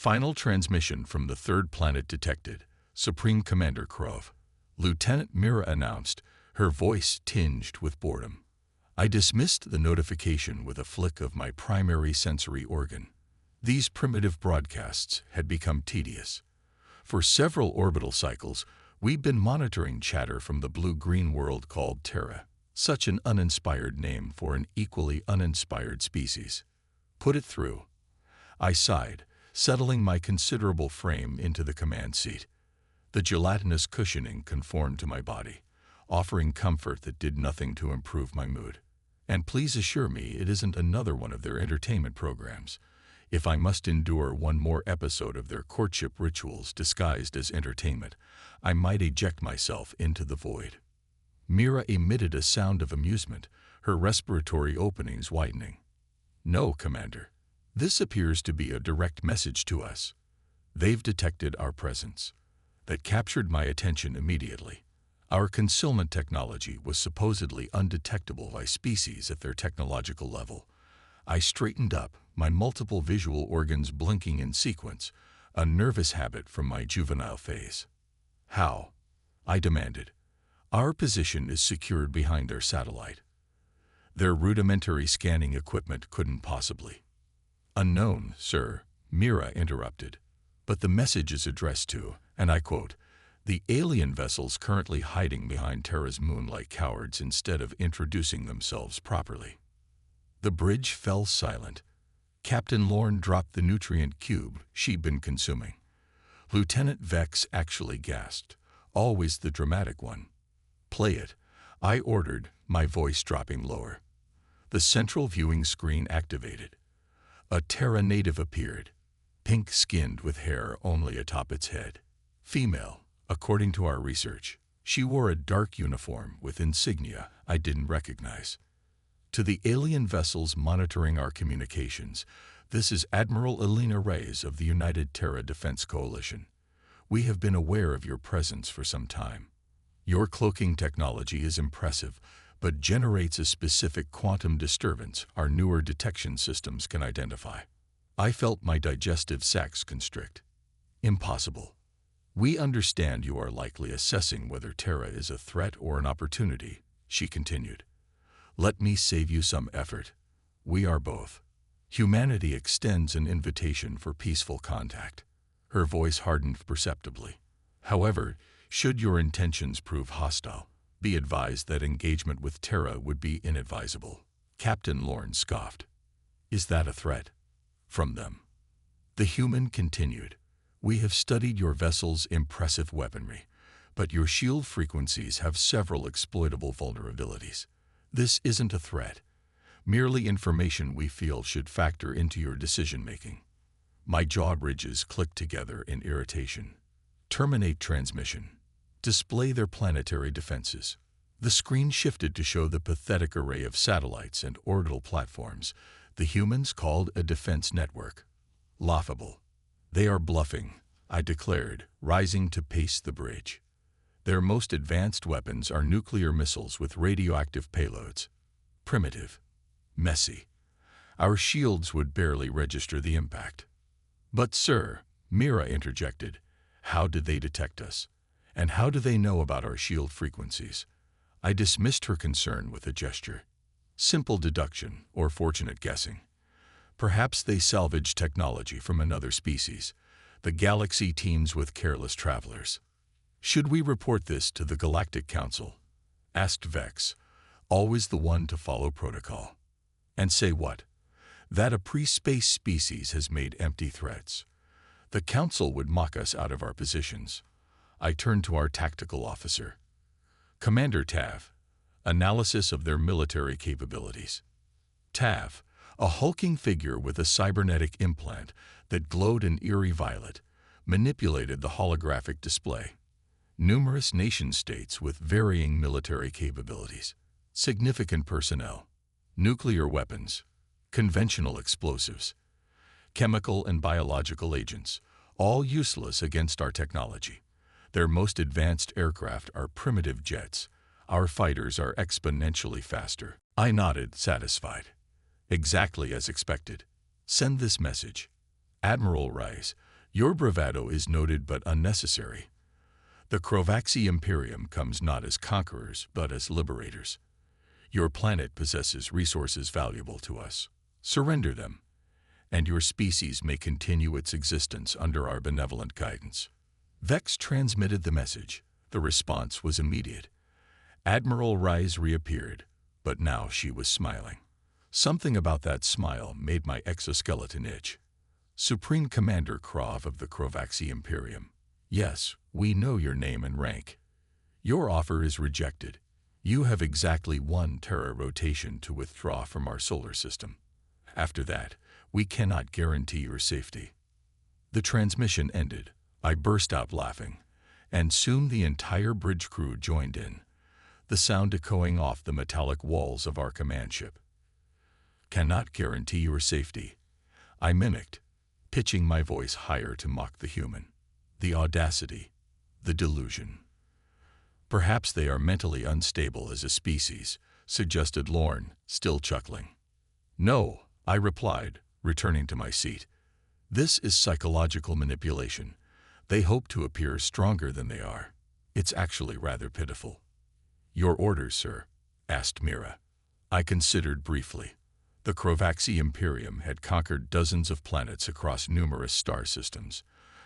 Final transmission from the third planet detected. Supreme Commander Krov. Lieutenant Mira announced, her voice tinged with boredom. I dismissed the notification with a flick of my primary sensory organ. These primitive broadcasts had become tedious. For several orbital cycles, we'd been monitoring chatter from the blue-green world called Terra, such an uninspired name for an equally uninspired species. Put it through. I sighed, settling my considerable frame into the command seat. The gelatinous cushioning conformed to my body, offering comfort that did nothing to improve my mood. And please assure me it isn't another one of their entertainment programs. If I must endure one more episode of their courtship rituals disguised as entertainment, I might eject myself into the void. Mira emitted a sound of amusement, her respiratory openings widening. No, Commander. This appears to be a direct message to us. They've detected our presence. That captured my attention immediately. Our concealment technology was supposedly undetectable by species at their technological level. I straightened up, my multiple visual organs blinking in sequence, a nervous habit from my juvenile phase. How? I demanded. Our position is secured behind their satellite. Their rudimentary scanning equipment couldn't possibly. Unknown, sir, Mira interrupted. But the message is addressed to, and I quote, the alien vessels currently hiding behind Terra's moon like cowards instead of introducing themselves properly. The bridge fell silent. Captain Lorne dropped the nutrient cube she'd been consuming. Lieutenant Vex actually gasped, always the dramatic one. Play it, I ordered, my voice dropping lower. The central viewing screen activated. A Terra native appeared, pink-skinned with hair only atop its head. Female, according to our research. She wore a dark uniform with insignia I didn't recognize. To the alien vessels monitoring our communications, this is Admiral Elena Reyes of the United Terra Defense Coalition. We have been aware of your presence for some time. Your cloaking technology is impressive, but generates a specific quantum disturbance our newer detection systems can identify. I felt my digestive sacs constrict. Impossible. We understand you are likely assessing whether Terra is a threat or an opportunity, she continued. Let me save you some effort. We are both. Humanity extends an invitation for peaceful contact. Her voice hardened perceptibly. However, should your intentions prove hostile, be advised that engagement with Terra would be inadvisable. Captain Lorne scoffed. Is that a threat? From them. The human continued. We have studied your vessel's impressive weaponry, but your shield frequencies have several exploitable vulnerabilities. This isn't a threat, merely information we feel should factor into your decision-making. My jaw bridges clicked together in irritation. Terminate transmission. Display their planetary defenses. The screen shifted to show the pathetic array of satellites and orbital platforms the humans called a defense network. Laughable. They are bluffing, I declared, rising to pace the bridge. Their most advanced weapons are nuclear missiles with radioactive payloads. Primitive. Messy. Our shields would barely register the impact. But, sir, Mira interjected, how did they detect us? And how do they know about our shield frequencies? I dismissed her concern with a gesture. Simple deduction or fortunate guessing. Perhaps they salvaged technology from another species. The galaxy teems with careless travelers. Should we report this to the Galactic Council? Asked Vex, always the one to follow protocol. And say what? That a pre-space species has made empty threats. The Council would mock us out of our positions. I turned to our tactical officer. Commander Tav, analysis of their military capabilities. Tav, a hulking figure with a cybernetic implant that glowed an eerie violet, manipulated the holographic display. Numerous nation-states with varying military capabilities, significant personnel, nuclear weapons, conventional explosives, chemical and biological agents, all useless against our technology. Their most advanced aircraft are primitive jets. Our fighters are exponentially faster. I nodded, satisfied. Exactly as expected. Send this message. Admiral Rice, Your bravado is noted but unnecessary. The Crovaxi Imperium comes not as conquerors, but as liberators. Your planet possesses resources valuable to us. Surrender them, and your species may continue its existence under our benevolent guidance." Vex transmitted the message. The response was immediate. Admiral Rise reappeared, but now she was smiling. Something about that smile made my exoskeleton itch. "Supreme Commander Krov of the Crovaxi Imperium, yes, we know your name and rank. Your offer is rejected. You have exactly 1 Terra rotation to withdraw from our solar system. After that, we cannot guarantee your safety." The transmission ended. I burst out laughing, and soon the entire bridge crew joined in, the sound echoing off the metallic walls of our command ship. "Cannot guarantee your safety," I mimicked, pitching my voice higher to mock the human. The audacity, the delusion. "Perhaps they are mentally unstable as a species," suggested Lorne, still chuckling. "No," I replied, returning to my seat. "This is psychological manipulation. They hope to appear stronger than they are. It's actually rather pitiful." "Your orders, sir?" asked Mira. I considered briefly. The Crovaxi Imperium had conquered dozens of planets across numerous star systems.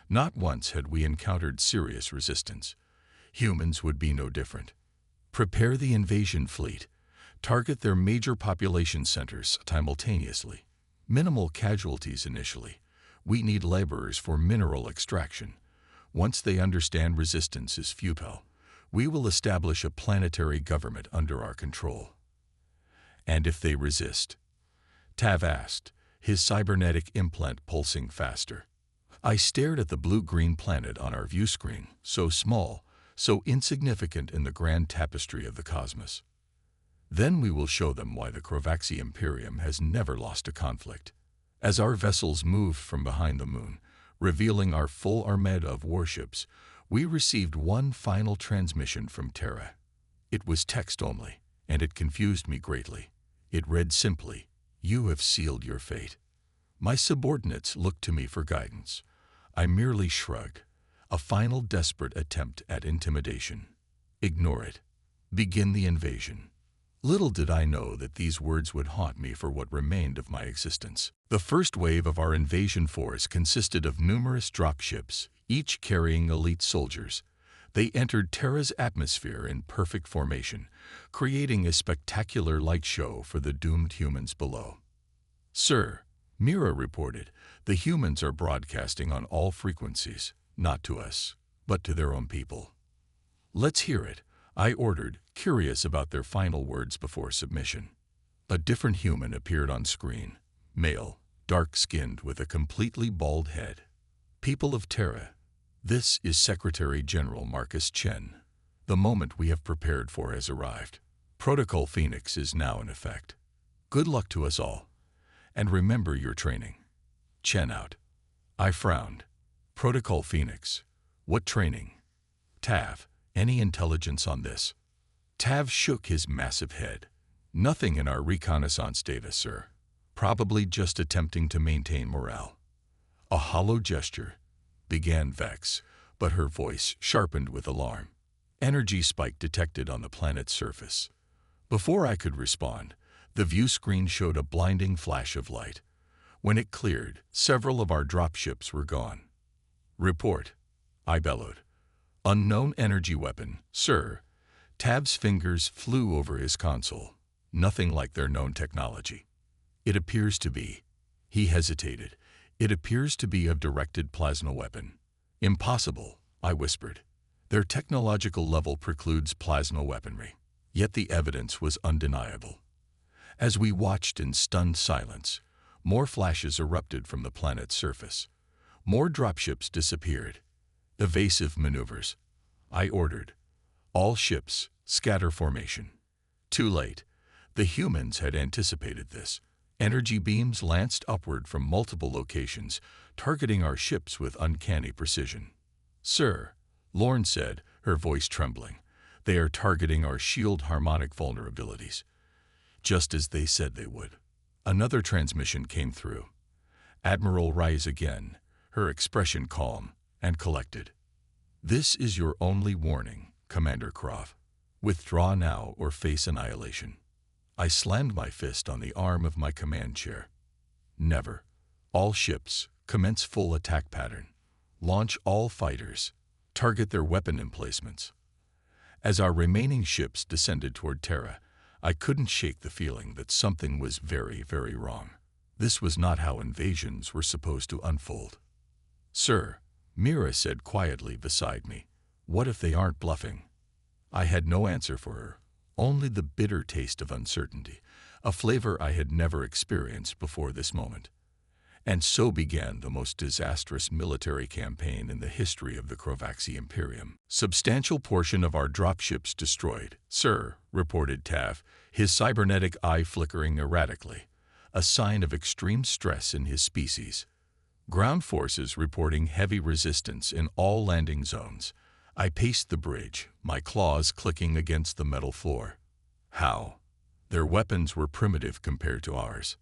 Not once had we encountered serious resistance. Humans would be no different. "Prepare the invasion fleet. Target their major population centers simultaneously. Minimal casualties initially. We need laborers for mineral extraction. Once they understand resistance is futile, we will establish a planetary government under our control." "And if they resist?" Tav asked, his cybernetic implant pulsing faster. I stared at the blue-green planet on our view screen, so small, so insignificant in the grand tapestry of the cosmos. "Then we will show them why the Crovaxi Imperium has never lost a conflict." As our vessels moved from behind the moon, revealing our full armada of warships, we received one final transmission from Terra. It was text only, and it confused me greatly. It read simply, "You have sealed your fate." My subordinates looked to me for guidance. I merely shrugged. A final desperate attempt at intimidation. "Ignore it. Begin the invasion." Little did I know that these words would haunt me for what remained of my existence. The first wave of our invasion force consisted of numerous dropships, each carrying elite soldiers. They entered Terra's atmosphere in perfect formation, creating a spectacular light show for the doomed humans below. "Sir," Mira reported, "the humans are broadcasting on all frequencies, not to us, but to their own people." "Let's hear it," I ordered, curious about their final words before submission. A different human appeared on screen, male, dark-skinned with a completely bald head. "People of Terra, this is Secretary General Marcus Chen. The moment we have prepared for has arrived. Protocol Phoenix is now in effect. Good luck to us all. And remember your training." Chen out. I frowned. "Protocol Phoenix? What training? Tav, any intelligence on this?" Tav shook his massive head. "Nothing in our reconnaissance data, sir. Probably just attempting to maintain morale." "A hollow gesture," began Vex, but her voice sharpened with alarm. "Energy spike detected on the planet's surface." Before I could respond, the view screen showed a blinding flash of light. When it cleared, several of our dropships were gone. "Report," I bellowed. "Unknown energy weapon, sir." Tav's fingers flew over his console. "Nothing like their known technology. It appears to be." He hesitated. "It appears to be a directed plasma weapon." "Impossible," I whispered. "Their technological level precludes plasma weaponry." Yet the evidence was undeniable. As we watched in stunned silence, more flashes erupted from the planet's surface. More dropships disappeared. "Evasive maneuvers," I ordered. "All ships, scatter formation." Too late. The humans had anticipated this. Energy beams lanced upward from multiple locations, targeting our ships with uncanny precision. "Sir," Lorne said, her voice trembling, "they are targeting our shield harmonic vulnerabilities." Just as they said they would. Another transmission came through. Admiral Rise again, her expression calm and collected. "This is your only warning, Commander Croft. Withdraw now or face annihilation." I slammed my fist on the arm of my command chair. "Never. All ships, commence full attack pattern. Launch all fighters. Target their weapon emplacements." As our remaining ships descended toward Terra, I couldn't shake the feeling that something was very, very wrong. This was not how invasions were supposed to unfold. "Sir," Mira said quietly beside me, "what if they aren't bluffing?" I had no answer for her, only the bitter taste of uncertainty, a flavor I had never experienced before this moment. And so began the most disastrous military campaign in the history of the Crovaxi Imperium. "Substantial portion of our dropships destroyed, sir," reported Tav, his cybernetic eye flickering erratically, a sign of extreme stress in his species. "Ground forces reporting heavy resistance in all landing zones." I paced the bridge, my claws clicking against the metal floor. How? Their weapons were primitive compared to ours.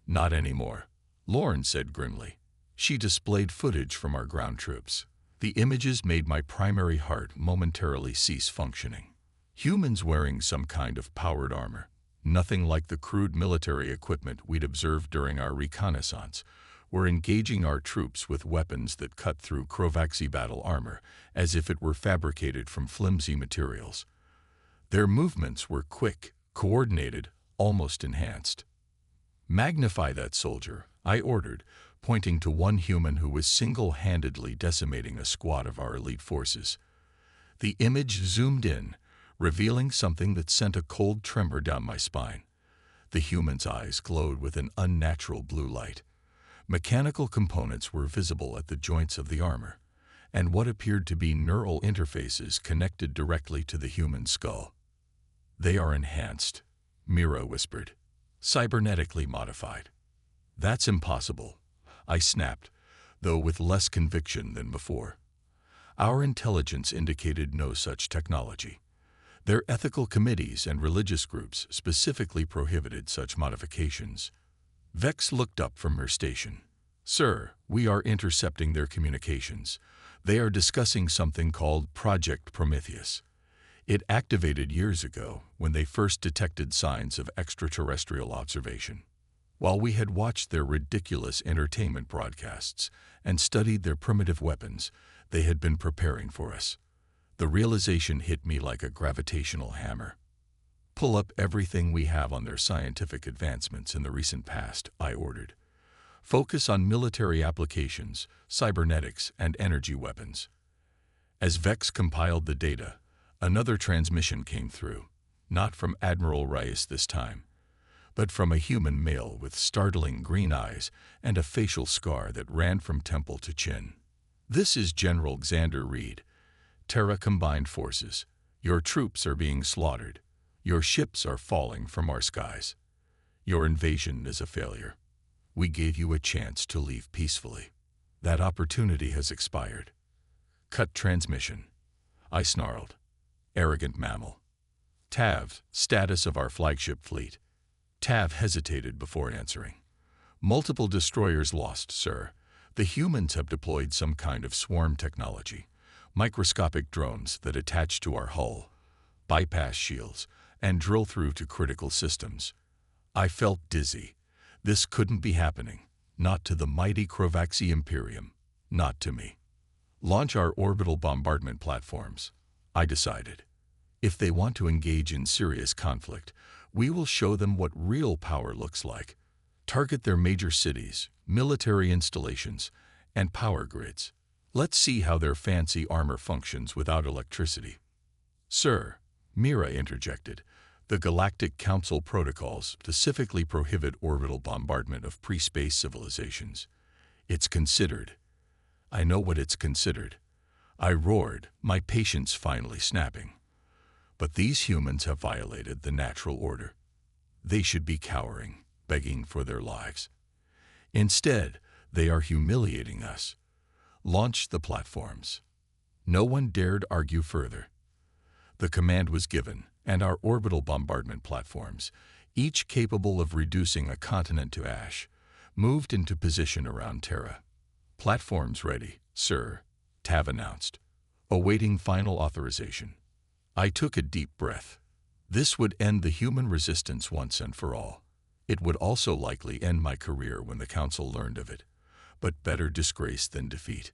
"Not anymore," Lauren said grimly. She displayed footage from our ground troops. The images made my primary heart momentarily cease functioning. Humans wearing some kind of powered armor, nothing like the crude military equipment we'd observed during our reconnaissance, were engaging our troops with weapons that cut through Crovaxi battle armor as if it were fabricated from flimsy materials. Their movements were quick, coordinated, almost enhanced. "Magnify that soldier," I ordered, pointing to one human who was single-handedly decimating a squad of our elite forces. The image zoomed in, revealing something that sent a cold tremor down my spine. The human's eyes glowed with an unnatural blue light. Mechanical components were visible at the joints of the armor, and what appeared to be neural interfaces connected directly to the human skull. "They are enhanced," Mira whispered. "Cybernetically modified." "That's impossible," I snapped, though with less conviction than before. Our intelligence indicated no such technology. Their ethical committees and religious groups specifically prohibited such modifications. Vex looked up from her station. "Sir, we are intercepting their communications. They are discussing something called Project Prometheus. It activated years ago when they first detected signs of extraterrestrial observation. While we had watched their ridiculous entertainment broadcasts and studied their primitive weapons, they had been preparing for us. The realization hit me like a gravitational hammer. Pull up everything we have on their scientific advancements in the recent past," I ordered. "Focus on military applications, cybernetics, and energy weapons." As Vex compiled the data, another transmission came through, not from Admiral Reyes this time, but from a human male with startling green eyes and a facial scar that ran from temple to chin. "This is General Xander Reed. Terra Combined Forces. Your troops are being slaughtered. Your ships are falling from our skies. Your invasion is a failure. We gave you a chance to leave peacefully. That opportunity has expired. Cut transmission." I snarled. Arrogant mammal. "Tav, status of our flagship fleet." Tav hesitated before answering. "Multiple destroyers lost, sir. The humans have deployed some kind of swarm technology. Microscopic drones that attach to our hull, bypass shields, and drill through to critical systems." I felt dizzy. This couldn't be happening. Not to the mighty Crovaxi Imperium. Not to me. "Launch our orbital bombardment platforms," I decided. "If they want to engage in serious conflict, we will show them what real power looks like. Target their major cities, military installations, and power grids. Let's see how their fancy armor functions without electricity." "Sir," Mira interjected, "the Galactic Council protocols specifically prohibit orbital bombardment of pre-space civilizations. It's considered." "I know what it's considered," I roared, my patience finally snapping. "But these humans have violated the natural order. They should be cowering, begging for their lives. Instead, they are humiliating us. Launch the platforms." No one dared argue further. The command was given, and our orbital bombardment platforms, each capable of reducing a continent to ash, moved into position around Terra. Platforms ready, sir, Tav announced, awaiting final authorization. I took a deep breath. This would end the human resistance once and for all. It would also likely end my career when the Council learned of it, but better disgrace than defeat.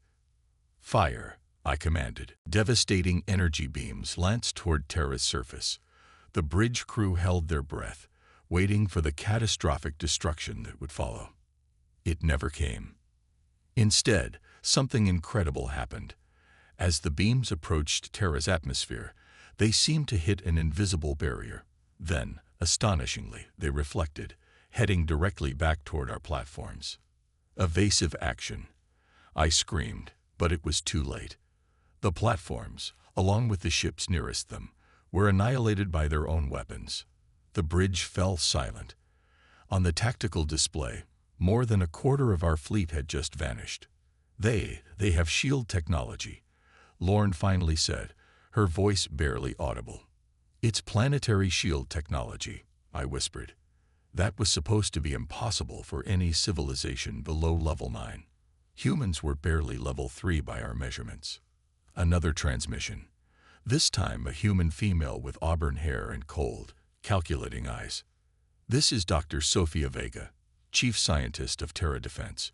Fire, I commanded. Devastating energy beams lanced toward Terra's surface. The bridge crew held their breath, waiting for the catastrophic destruction that would follow. It never came. Instead, something incredible happened. As the beams approached Terra's atmosphere, they seemed to hit an invisible barrier. Then, astonishingly, they reflected, heading directly back toward our platforms. Evasive action. I screamed, but it was too late. The platforms, along with the ships nearest them, were annihilated by their own weapons. The bridge fell silent. On the tactical display, more than a quarter of our fleet had just vanished. They have shield technology, Lorne finally said, her voice barely audible. It's planetary shield technology, I whispered. That was supposed to be impossible for any civilization below level 9. Humans were barely level 3 by our measurements. Another transmission. This time a human female with auburn hair and cold, calculating eyes. This is Dr. Sophia Vega, Chief Scientist of Terra Defense.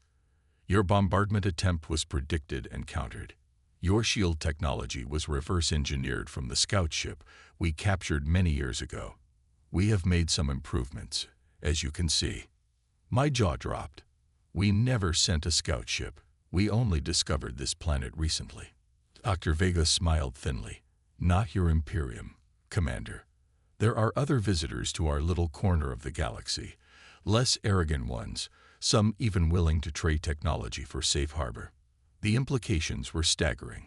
Your bombardment attempt was predicted and countered. Your shield technology was reverse-engineered from the scout ship we captured many years ago. We have made some improvements, as you can see. My jaw dropped. We never sent a scout ship. We only discovered this planet recently. Dr. Vega smiled thinly. Not your Imperium, Commander. There are other visitors to our little corner of the galaxy, less arrogant ones, some even willing to trade technology for safe harbor. The implications were staggering.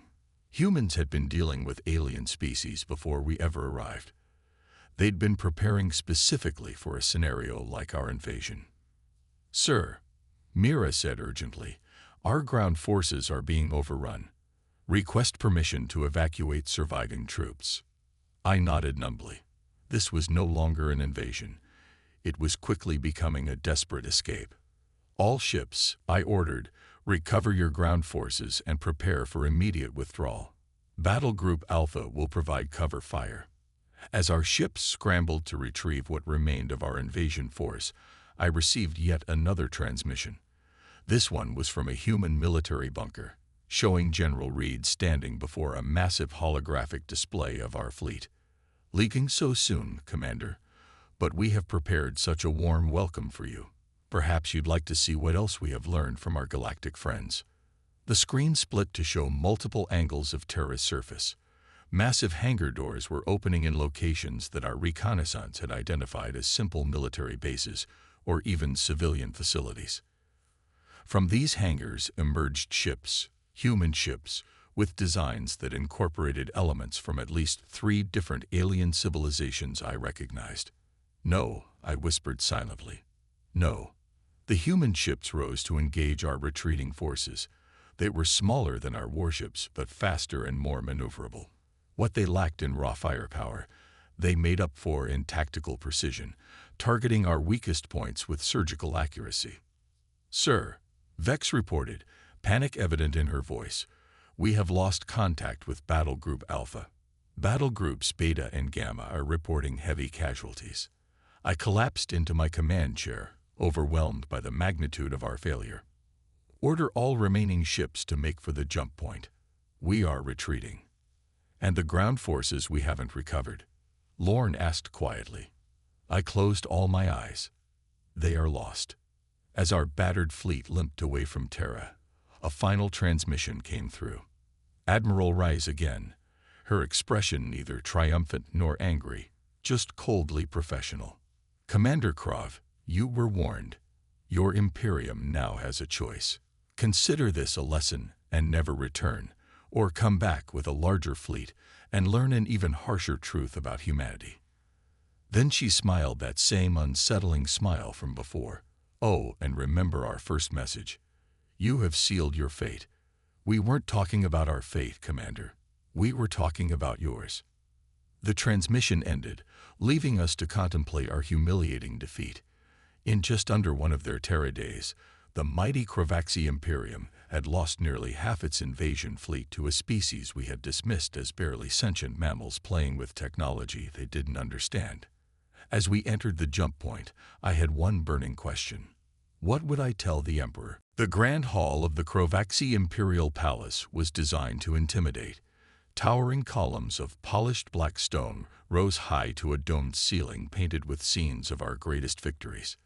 Humans had been dealing with alien species before we ever arrived. They'd been preparing specifically for a scenario like our invasion. Sir, Mira said urgently, our ground forces are being overrun. Request permission to evacuate surviving troops. I nodded numbly. This was no longer an invasion. It was quickly becoming a desperate escape. All ships, I ordered, recover your ground forces and prepare for immediate withdrawal. Battle Group Alpha will provide cover fire. As our ships scrambled to retrieve what remained of our invasion force, I received yet another transmission. This one was from a human military bunker, showing General Reed standing before a massive holographic display of our fleet. Leaking so soon, Commander, but we have prepared such a warm welcome for you. Perhaps you'd like to see what else we have learned from our galactic friends. The screen split to show multiple angles of Terra's surface. Massive hangar doors were opening in locations that our reconnaissance had identified as simple military bases or even civilian facilities. From these hangars emerged ships, human ships, with designs that incorporated elements from at least 3 different alien civilizations I recognized. No, I whispered silently. No. The human ships rose to engage our retreating forces. They were smaller than our warships, but faster and more maneuverable. What they lacked in raw firepower, they made up for in tactical precision, targeting our weakest points with surgical accuracy. Sir, Vex reported, panic evident in her voice, we have lost contact with Battle Group Alpha. Battle Groups Beta and Gamma are reporting heavy casualties. I collapsed into my command chair, overwhelmed by the magnitude of our failure. Order all remaining ships to make for the jump point. We are retreating. And the ground forces we haven't recovered? Lorne asked quietly. I closed all my eyes. They are lost. As our battered fleet limped away from Terra, a final transmission came through. Admiral Rise again, her expression neither triumphant nor angry, just coldly professional. Commander Krov, you were warned. Your Imperium now has a choice. Consider this a lesson and never return, or come back with a larger fleet and learn an even harsher truth about humanity. Then she smiled that same unsettling smile from before. Oh, and remember our first message. You have sealed your fate. We weren't talking about our fate, Commander. We were talking about yours. The transmission ended, leaving us to contemplate our humiliating defeat. In just under one of their Terra days, the mighty Kravaxi Imperium had lost nearly half its invasion fleet to a species we had dismissed as barely sentient mammals playing with technology they didn't understand. As we entered the jump point, I had one burning question. What would I tell the Emperor? The grand hall of the Krovaxi Imperial Palace was designed to intimidate. Towering columns of polished black stone rose high to a domed ceiling painted with scenes of our greatest victories.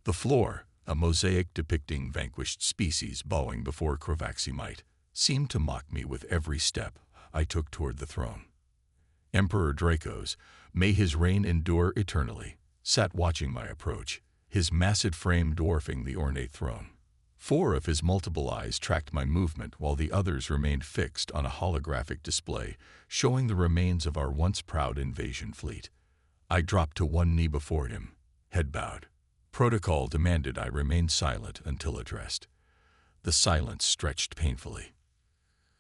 The floor, a mosaic depicting vanquished species bowing before Krovaxi might, seemed to mock me with every step I took toward the throne. Emperor Dracos, may his reign endure eternally, sat watching my approach, his massive frame dwarfing the ornate throne. 4 of his multiple eyes tracked my movement while the others remained fixed on a holographic display showing the remains of our once proud invasion fleet. I dropped to one knee before him, head bowed. Protocol demanded I remain silent until addressed. The silence stretched painfully.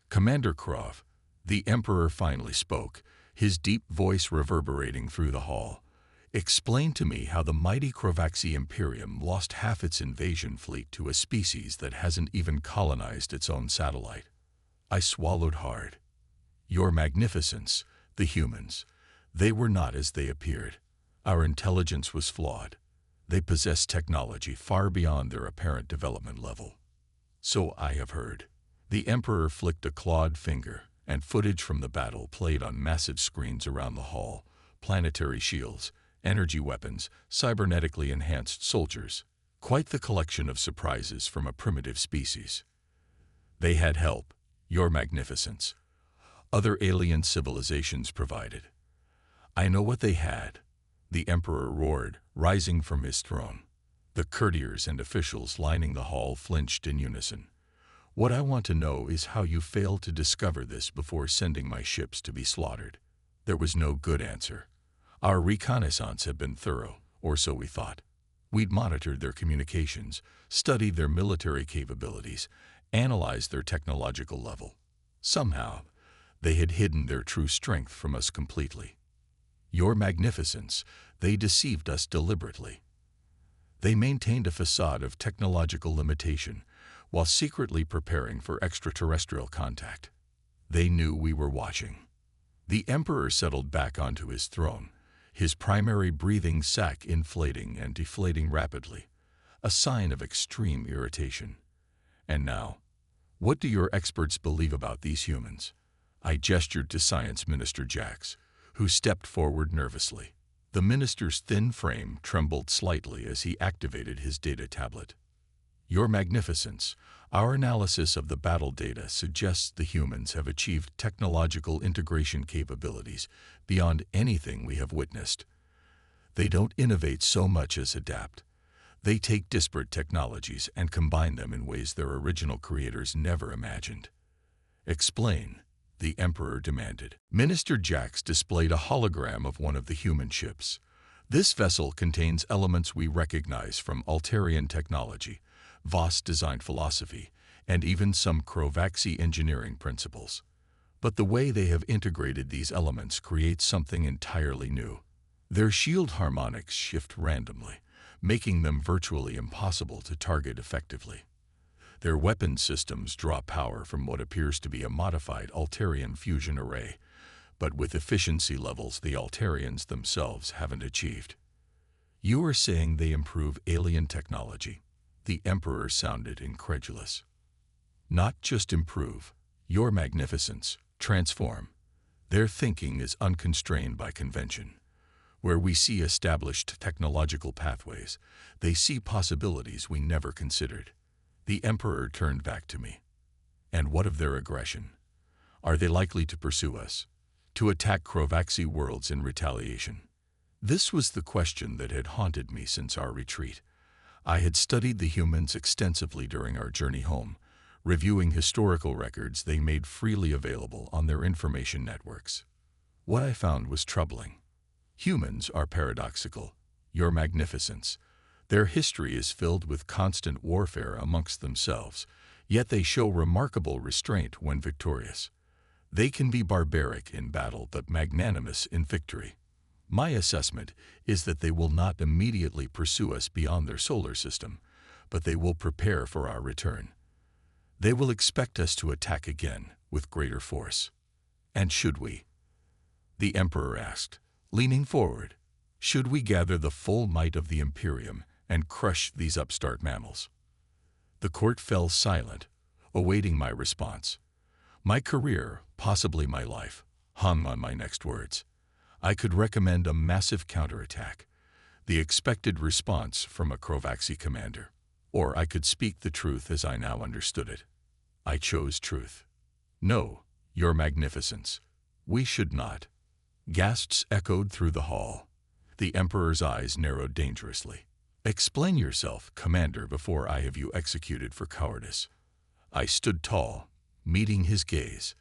Commander Krov, the Emperor finally spoke, his deep voice reverberating through the hall. Explain to me how the mighty Krovaxi Imperium lost half its invasion fleet to a species that hasn't even colonized its own satellite. I swallowed hard. Your Magnificence, the humans, they were not as they appeared. Our intelligence was flawed. They possessed technology far beyond their apparent development level. So I have heard. The Emperor flicked a clawed finger, and footage from the battle played on massive screens around the hall, planetary shields, energy weapons, cybernetically enhanced soldiers. Quite the collection of surprises from a primitive species. They had help, Your Magnificence. Other alien civilizations provided. I know what they had, the Emperor roared, rising from his throne. The courtiers and officials lining the hall flinched in unison. What I want to know is how you failed to discover this before sending my ships to be slaughtered. There was no good answer. Our reconnaissance had been thorough, or so we thought. We'd monitored their communications, studied their military capabilities, analyzed their technological level. Somehow, they had hidden their true strength from us completely. Your Magnificence, they deceived us deliberately. They maintained a facade of technological limitation while secretly preparing for extraterrestrial contact. They knew we were watching. The Emperor settled back onto his throne, his primary breathing sac inflating and deflating rapidly, a sign of extreme irritation. And now, what do your experts believe about these humans? I gestured to Science Minister Jax, who stepped forward nervously. The minister's thin frame trembled slightly as he activated his data tablet. Your Magnificence, our analysis of the battle data suggests the humans have achieved technological integration capabilities beyond anything we have witnessed. They don't innovate so much as adapt. They take disparate technologies and combine them in ways their original creators never imagined. Explain, the Emperor demanded. Minister Jax displayed a hologram of one of the human ships. This vessel contains elements we recognize from Altarian technology, Voss design philosophy, and even some Krovaxi engineering principles. But the way they have integrated these elements creates something entirely new. Their shield harmonics shift randomly, making them virtually impossible to target effectively. Their weapon systems draw power from what appears to be a modified Altarian fusion array, but with efficiency levels the Altarians themselves haven't achieved. You are saying they improve alien technology? The Emperor sounded incredulous. Not just improve, Your Magnificence, transform. Their thinking is unconstrained by convention. Where we see established technological pathways, they see possibilities we never considered. The Emperor turned back to me. And what of their aggression? Are they likely to pursue us? To attack Krovaxi worlds in retaliation? This was the question that had haunted me since our retreat. I had studied the humans extensively during our journey home, reviewing historical records they made freely available on their information networks. What I found was troubling. Humans are paradoxical, Your Magnificence. Their history is filled with constant warfare amongst themselves, yet they show remarkable restraint when victorious. They can be barbaric in battle but magnanimous in victory. My assessment is that they will not immediately pursue us beyond their solar system, but they will prepare for our return. They will expect us to attack again with greater force. And should we? The Emperor asked, leaning forward. Should we gather the full might of the Imperium and crush these upstart mammals? The court fell silent, awaiting my response. My career, possibly my life, hung on my next words. I could recommend a massive counterattack, the expected response from a Crovaxi commander, or I could speak the truth as I now understood it. I chose truth. No, Your Magnificence, we should not. Gasps echoed through the hall. The Emperor's eyes narrowed dangerously. Explain yourself, Commander, before I have you executed for cowardice. I stood tall, meeting his gaze.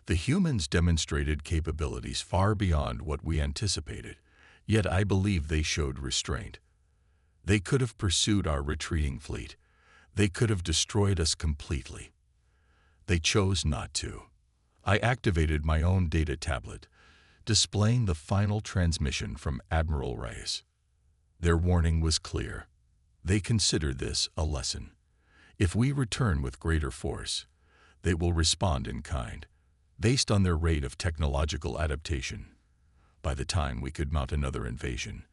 The humans demonstrated capabilities far beyond what we anticipated, yet I believe they showed restraint. They could have pursued our retreating fleet. They could have destroyed us completely. They chose not to. I activated my own data tablet, displaying the final transmission from Admiral Reyes. Their warning was clear. They considered this a lesson. If we return with greater force, they will respond in kind, based on their rate of technological adaptation. By the time we could mount another invasion,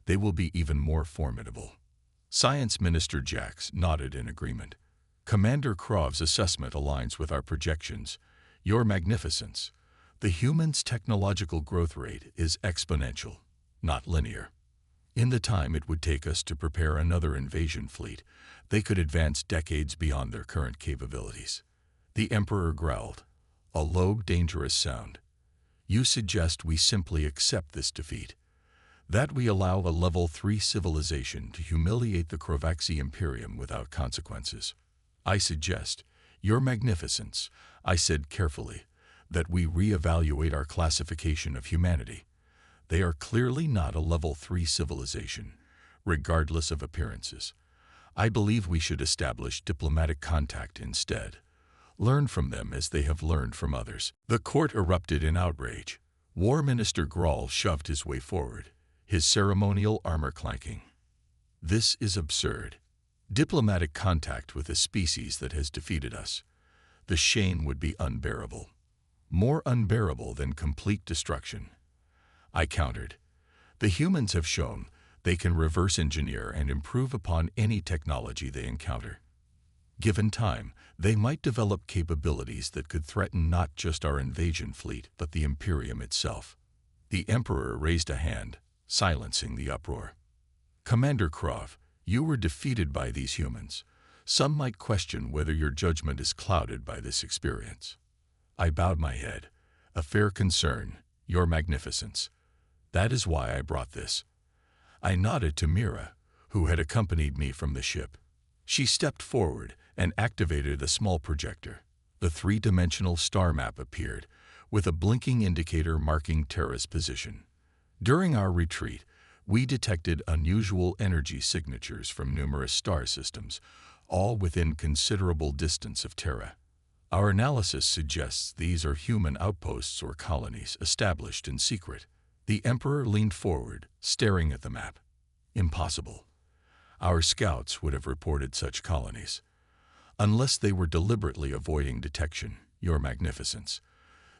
they will be even more formidable. Science Minister Jax nodded in agreement. Commander Krov's assessment aligns with our projections. Your Magnificence, the humans' technological growth rate is exponential, not linear. In the time it would take us to prepare another invasion fleet, they could advance decades beyond their current capabilities. The Emperor growled, a low, dangerous sound. You suggest we simply accept this defeat, that we allow a level 3 civilization to humiliate the Crovaxi Imperium without consequences. I suggest, Your Magnificence, I said carefully, that we reevaluate our classification of humanity. They are clearly not a level 3 civilization, regardless of appearances. I believe we should establish diplomatic contact instead. Learn from them as they have learned from others. The court erupted in outrage. War Minister Grawl shoved his way forward, his ceremonial armor clanking. This is absurd. Diplomatic contact with a species that has defeated us. The shame would be unbearable. More unbearable than complete destruction. I countered. The humans have shown they can reverse engineer and improve upon any technology they encounter. Given time, they might develop capabilities that could threaten not just our invasion fleet, but the Imperium itself. The Emperor raised a hand, silencing the uproar. Commander Krov, you were defeated by these humans. Some might question whether your judgment is clouded by this experience. I bowed my head. A fair concern, Your Magnificence. That is why I brought this. I nodded to Mira, who had accompanied me from the ship. She stepped forward and activated a small projector. The three-dimensional star map appeared, with a blinking indicator marking Terra's position. During our retreat, we detected unusual energy signatures from numerous star systems, all within considerable distance of Terra. Our analysis suggests these are human outposts or colonies established in secret. The Emperor leaned forward, staring at the map. Impossible. Our scouts would have reported such colonies. Unless they were deliberately avoiding detection, Your Magnificence.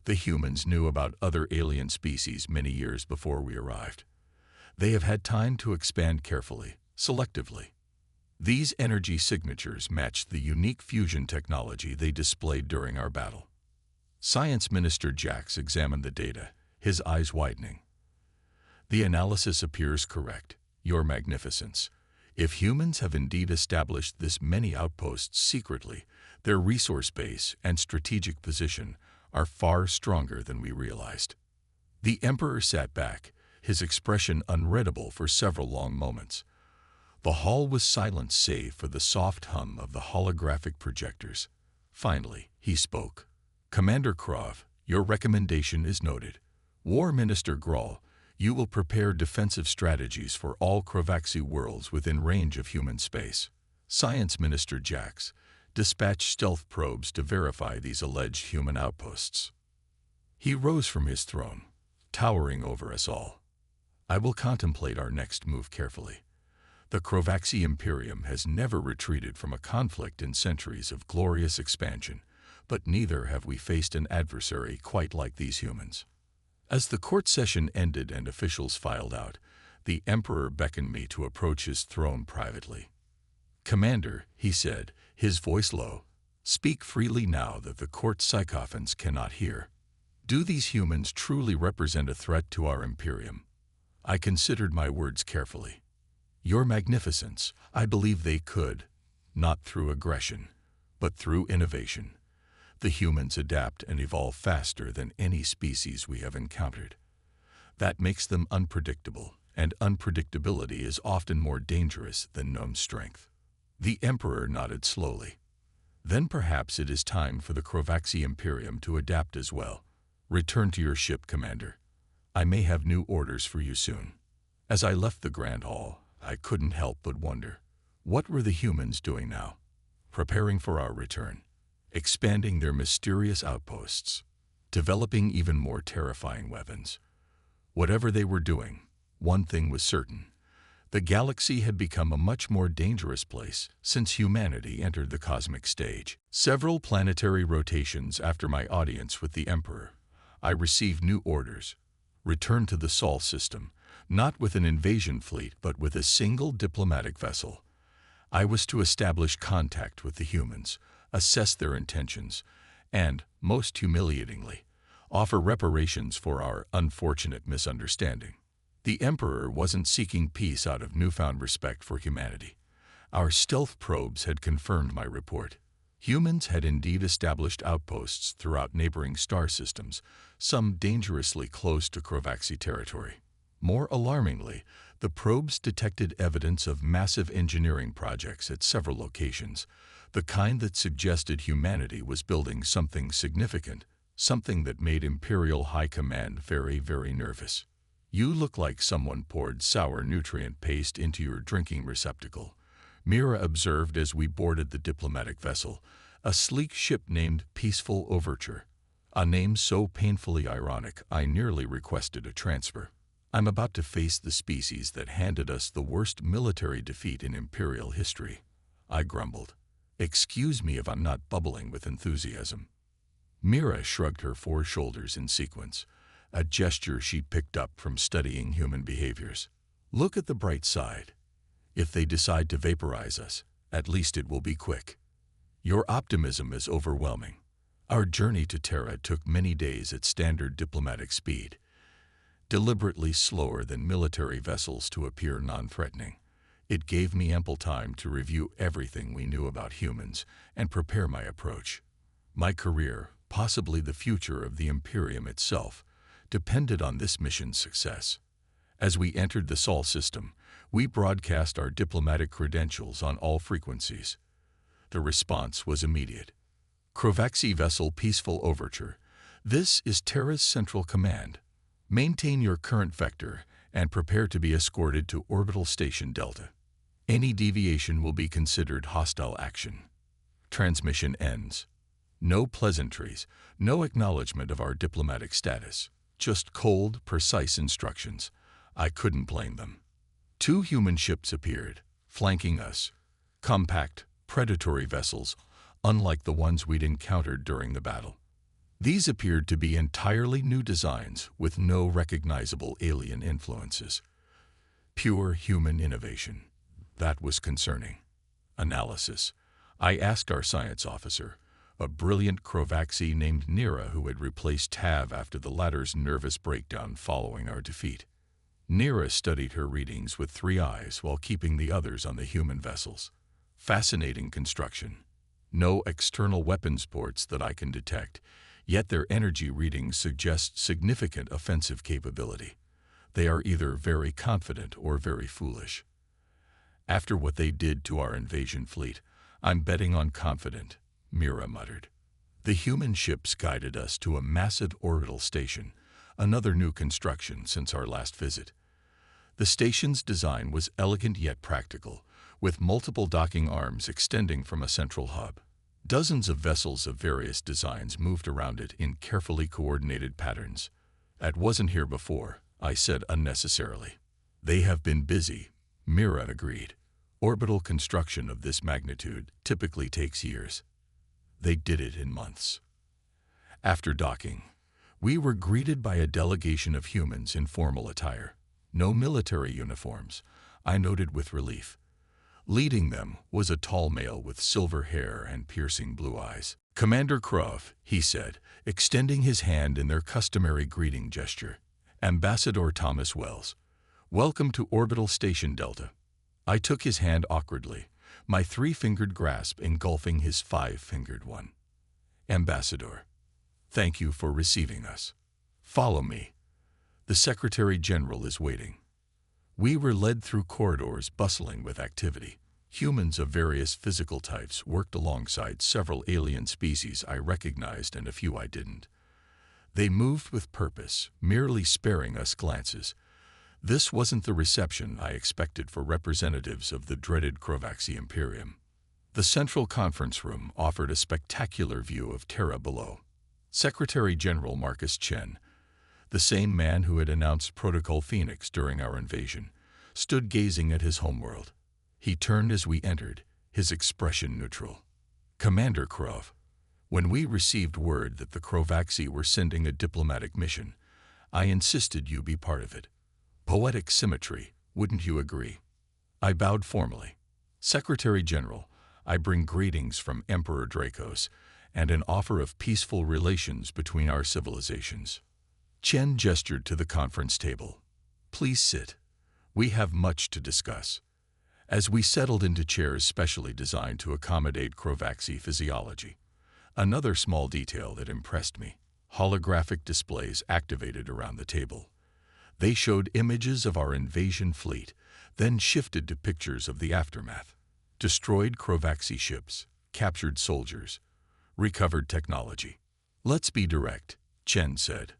The humans knew about other alien species many years before we arrived. They have had time to expand carefully, selectively. These energy signatures matched the unique fusion technology they displayed during our battle. Science Minister Jax examined the data, his eyes widening. The analysis appears correct, Your Magnificence. If humans have indeed established this many outposts secretly, their resource base and strategic position are far stronger than we realized. The Emperor sat back, his expression unreadable for several long moments. The hall was silent save for the soft hum of the holographic projectors. Finally, he spoke. Commander Krov, your recommendation is noted. War Minister Grawl, you will prepare defensive strategies for all Crovaxi worlds within range of human space. Science Minister Jax, dispatch stealth probes to verify these alleged human outposts. He rose from his throne, towering over us all. I will contemplate our next move carefully. The Crovaxi Imperium has never retreated from a conflict in centuries of glorious expansion, but neither have we faced an adversary quite like these humans. As the court session ended and officials filed out, the Emperor beckoned me to approach his throne privately. "Commander," he said, his voice low, "speak freely now that the court sycophants cannot hear. Do these humans truly represent a threat to our Imperium?" I considered my words carefully. "Your Magnificence, I believe they could, not through aggression, but through innovation. The humans adapt and evolve faster than any species we have encountered. That makes them unpredictable, and unpredictability is often more dangerous than known strength." The Emperor nodded slowly. "Then perhaps it is time for the Crovaxi Imperium to adapt as well. Return to your ship, Commander. I may have new orders for you soon." As I left the Grand Hall, I couldn't help but wonder, what were the humans doing now? Preparing for our return, expanding their mysterious outposts, developing even more terrifying weapons. Whatever they were doing, one thing was certain. The galaxy had become a much more dangerous place since humanity entered the cosmic stage. Several planetary rotations after my audience with the Emperor, I received new orders. Return to the Sol system, not with an invasion fleet but with a single diplomatic vessel. I was to establish contact with the humans, assess their intentions, and, most humiliatingly, offer reparations for our unfortunate misunderstanding. The Emperor wasn't seeking peace out of newfound respect for humanity. Our stealth probes had confirmed my report. Humans had indeed established outposts throughout neighboring star systems, some dangerously close to Crovaxi territory. More alarmingly, the probes detected evidence of massive engineering projects at several locations, the kind that suggested humanity was building something significant, something that made Imperial High Command very, very nervous. "You look like someone poured sour nutrient paste into your drinking receptacle," Mira observed as we boarded the diplomatic vessel, a sleek ship named Peaceful Overture, a name so painfully ironic I nearly requested a transfer. "I'm about to face the species that handed us the worst military defeat in Imperial history," I grumbled. "Excuse me if I'm not bubbling with enthusiasm." Mira shrugged her four shoulders in sequence, a gesture she picked up from studying human behaviors. "Look at the bright side. If they decide to vaporize us, at least it will be quick. Your optimism is overwhelming. Our journey to Terra took many days at standard diplomatic speed, deliberately slower than military vessels to appear non-threatening. It gave me ample time to review everything we knew about humans and prepare my approach. My career, possibly the future of the Imperium itself, depended on this mission's success. As we entered the Sol system, we broadcast our diplomatic credentials on all frequencies. The response was immediate. "Crovaxi vessel Peaceful Overture. This is Terra's Central Command. Maintain your current vector and prepare to be escorted to Orbital Station Delta. Any deviation will be considered hostile action. Transmission ends." No pleasantries, no acknowledgement of our diplomatic status. Just cold, precise instructions. I couldn't blame them. Two human ships appeared, flanking us. Compact, predatory vessels, unlike the ones we'd encountered during the battle. These appeared to be entirely new designs with no recognizable alien influences. Pure human innovation. That was concerning. Analysis. I asked our science officer, a brilliant Crovaxi named Nira who had replaced Tav after the latter's nervous breakdown following our defeat. Nira studied her readings with 3 eyes while keeping the others on the human vessels. Fascinating construction. No external weapons ports that I can detect, yet their energy readings suggest significant offensive capability. They are either very confident or very foolish. After what they did to our invasion fleet, I'm betting on confident, Mira muttered. The human ships guided us to a massive orbital station, another new construction since our last visit. The station's design was elegant yet practical, with multiple docking arms extending from a central hub. Dozens of vessels of various designs moved around it in carefully coordinated patterns. "That wasn't here before," I said unnecessarily. "They have been busy," Mira agreed. Orbital construction of this magnitude typically takes years. They did it in months. After docking, we were greeted by a delegation of humans in formal attire. No military uniforms, I noted with relief. Leading them was a tall male with silver hair and piercing blue eyes. "Commander Krov," he said, extending his hand in their customary greeting gesture. "Ambassador Thomas Wells, welcome to Orbital Station Delta." I took his hand awkwardly, my three-fingered grasp engulfing his five-fingered one. "Ambassador, thank you for receiving us. Follow me. The Secretary General is waiting." We were led through corridors bustling with activity. Humans of various physical types worked alongside several alien species I recognized and a few I didn't. They moved with purpose, merely sparing us glances. This wasn't the reception I expected for representatives of the dreaded Krovaxi Imperium. The central conference room offered a spectacular view of Terra below. Secretary General Marcus Chen, the same man who had announced Protocol Phoenix during our invasion, stood gazing at his homeworld. He turned as we entered, his expression neutral. "Commander Krov, when we received word that the Krovaxi were sending a diplomatic mission, I insisted you be part of it. Poetic symmetry, wouldn't you agree?" I bowed formally. "Secretary General, I bring greetings from Emperor Dracos and an offer of peaceful relations between our civilizations." Chen gestured to the conference table. "Please sit. We have much to discuss." As we settled into chairs specially designed to accommodate Krovaxi physiology, another small detail that impressed me: holographic displays activated around the table. They showed images of our invasion fleet, then shifted to pictures of the aftermath. Destroyed Krovaxi ships, captured soldiers, recovered technology. "Let's be direct," Chen said.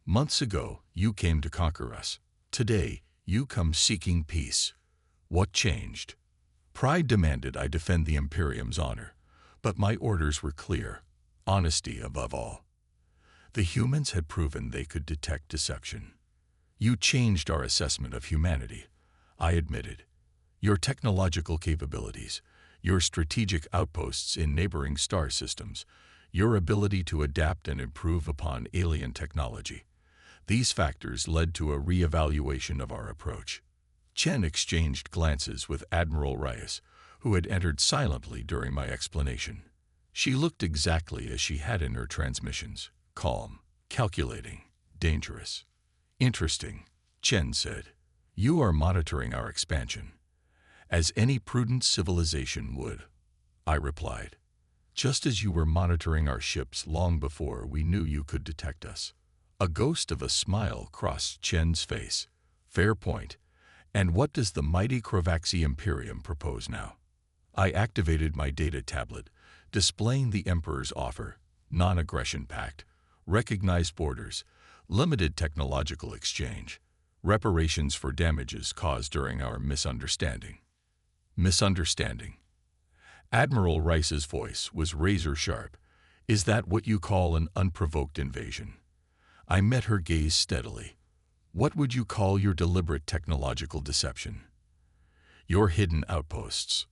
"Months ago, you came to conquer us. Today, you come seeking peace. What changed?" Pride demanded I defend the Imperium's honor, but my orders were clear: honesty above all. The humans had proven they could detect deception. "You changed our assessment of humanity," I admitted. "Your technological capabilities, your strategic outposts in neighboring star systems, your ability to adapt and improve upon alien technology. These factors led to a re-evaluation of our approach." Chen exchanged glances with Admiral Reyes, who had entered silently during my explanation. She looked exactly as she had in her transmissions: calm, calculating, dangerous. "Interesting," Chen said. "You are monitoring our expansion, as any prudent civilization would," I replied. "Just as you were monitoring our ships long before we knew you could detect us." A ghost of a smile crossed Chen's face. "Fair point. And what does the mighty Krovaxi Imperium propose now?" I activated my data tablet, displaying the Emperor's offer: non-aggression pact, recognized borders, limited technological exchange, reparations for damages caused during our misunderstanding. Misunderstanding. Admiral Rice's voice was razor-sharp. "Is that what you call an unprovoked invasion?" I met her gaze steadily. "What would you call your deliberate technological deception?" "Your hidden outposts.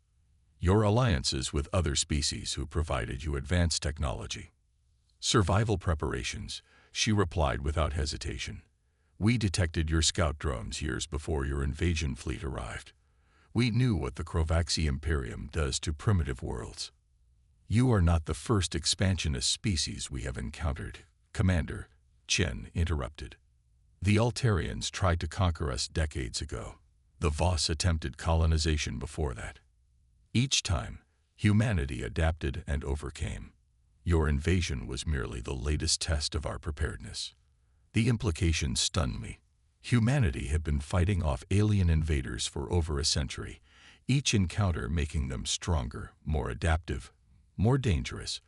Your alliances with other species who provided you advanced technology." "Survival preparations," she replied without hesitation. "We detected your scout drones years before your invasion fleet arrived. We knew what the Krovaxi Imperium does to primitive worlds." "You are not the first expansionist species we have encountered, Commander," Chen interrupted. "The Altarians tried to conquer us decades ago. The Voss attempted colonization before that. Each time, humanity adapted and overcame. Your invasion was merely the latest test of our preparedness." The implications stunned me. Humanity had been fighting off alien invaders for over a century, each encounter making them stronger, more adaptive, more dangerous,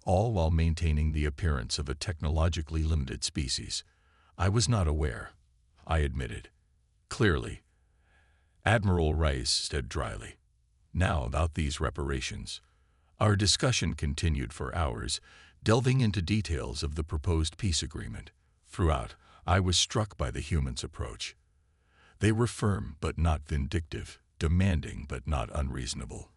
all while maintaining the appearance of a technologically limited species. "I was not aware," I admitted. "Clearly," Admiral Rice said dryly. Now about these reparations. Our discussion continued for hours, delving into details of the proposed peace agreement. Throughout, I was struck by the humans' approach. They were firm but not vindictive, demanding but not unreasonable.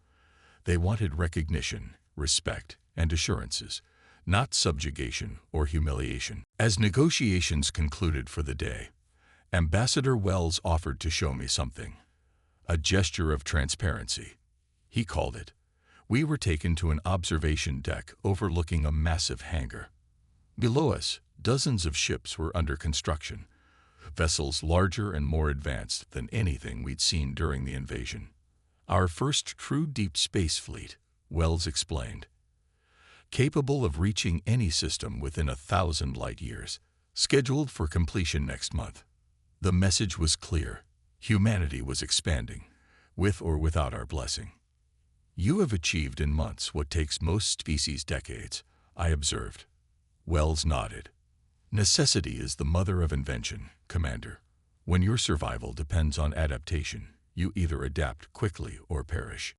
They wanted recognition, respect, and assurances, not subjugation or humiliation. As negotiations concluded for the day, Ambassador Wells offered to show me something. A gesture of transparency, he called it. We were taken to an observation deck overlooking a massive hangar. Below us, dozens of ships were under construction, vessels larger and more advanced than anything we'd seen during the invasion. Our first true deep space fleet, Wells explained, capable of reaching any system within 1,000 light years, scheduled for completion next month. The message was clear. Humanity was expanding, with or without our blessing. You have achieved in months what takes most species decades, I observed. Wells nodded. Necessity is the mother of invention, Commander. When your survival depends on adaptation, you either adapt quickly or perish.